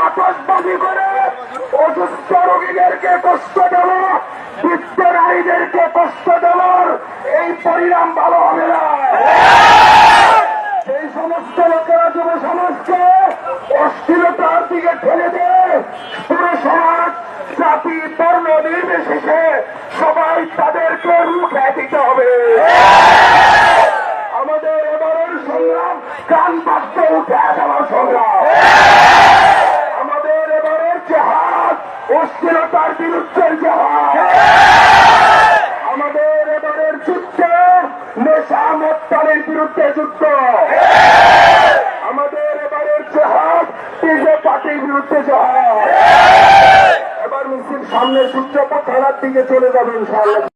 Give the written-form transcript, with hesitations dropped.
আতশবাজি করে অসুস্থ রোগীদেরকে কষ্ট দেওয়া, বৃদ্ধ নারীদেরকে কষ্ট দেওয়ার এই পরিণাম ভালো হবে না। এই সমস্ত লোকেরা যুব সমাজকে অস্থিরতার দিকে ঠেলে দেয়। পুরো সমাজ, জাতি, বর্ণ নির্বিশেষে সবাই তাদেরকে রুখে দিতে হবে। আমাদের এবারের সংগ্রাম কান পাততে উঠে দেওয়ার সংগ্রাম। আমাদের এবারের জেহাদ অস্থিরতার বিরুদ্ধে জেহাদ। আমাদের এবারের যুদ্ধ নেশা মত্তানের বিরুদ্ধে যুদ্ধ। আমাদের এবারের জেহাদ ডিজে পার্টির বিরুদ্ধে জেহাদ। এবার মিছিল সামনে সূর্যপথ থানার দিকে চলে যাবে ইনশাআল্লাহ।